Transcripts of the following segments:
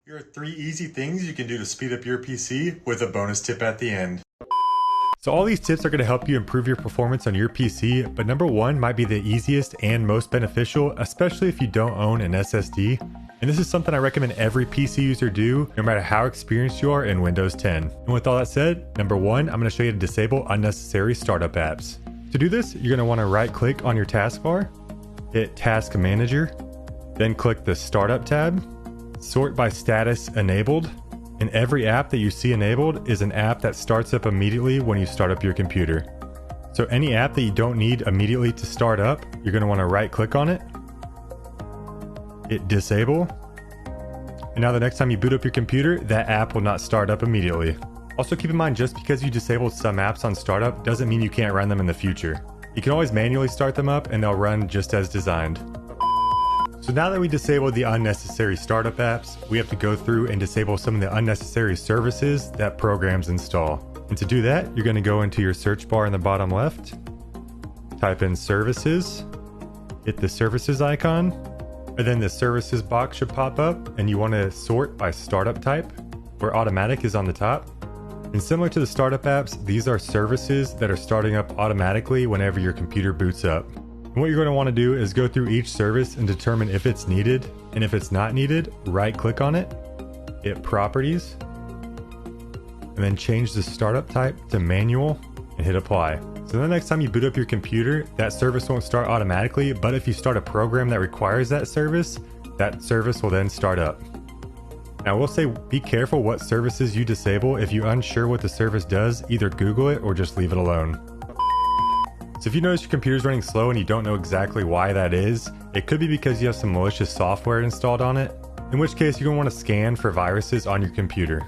Here are 3 easy things you can do to speed up your PC with a bonus tip at the end. So all these tips are going to help you improve your performance on your PC, but number 1 might be the easiest and most beneficial, especially if you don't own an SSD. And this is something I recommend every PC user do, no matter how experienced you are in Windows 10. And with all that said, number 1, I'm going to show you how to disable unnecessary startup apps. To do this, you're going to want to right click on your taskbar, hit Task Manager, then click the Startup tab, sort by status enabled, and every app that you see enabled is an app that starts up immediately when you start up your computer. So any app that you don't need immediately to start up, you're going to want to right click on it, hit disable, and now the next time you boot up your computer, that app will not start up immediately. Also keep in mind, just because you disabled some apps on startup doesn't mean you can't run them in the future. You can always manually start them up and they'll run just as designed. So now that we disabled the unnecessary startup apps, we have to go through and disable some of the unnecessary services that programs install. And to do that, you're going to go into your search bar in the bottom left, type in services, hit the services icon, and then the services box should pop up, and you want to sort by startup type, where automatic is on the top. And similar to the startup apps, these are services that are starting up automatically whenever your computer boots up. And what you're going to want to do is go through each service and determine if it's needed, and if it's not needed, right click on it, hit properties, and then change the startup type to manual and hit apply. So the next time you boot up your computer, that service won't start automatically, but if you start a program that requires that service will then start up. Now I will say, be careful what services you disable. If you're unsure what the service does, either Google it or just leave it alone. So if you notice your computer's running slow and you don't know exactly why that is, it could be because you have some malicious software installed on it, in which case you're going to want to scan for viruses on your computer.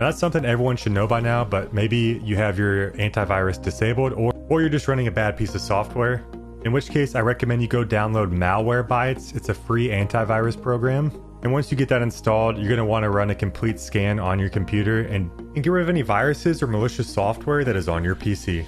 Now that's something everyone should know by now, but maybe you have your antivirus disabled or you're just running a bad piece of software, in which case I recommend you go download Malwarebytes. It's a free antivirus program. And once you get that installed, you're going to want to run a complete scan on your computer and get rid of any viruses or malicious software that is on your PC.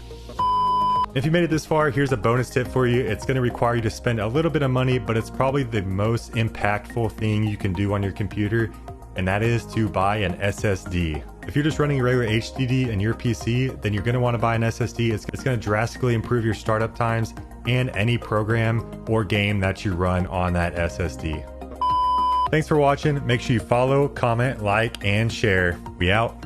If you made it this far, here's a bonus tip for you. It's going to require you to spend a little bit of money, but it's probably the most impactful thing you can do on your computer, and that is to buy an SSD. If you're just running a regular HDD in your PC, then you're going to want to buy an SSD. It's going to drastically improve your startup times and any program or game that you run on that SSD. Thanks for watching. Make sure you follow, comment, like, and share. We out.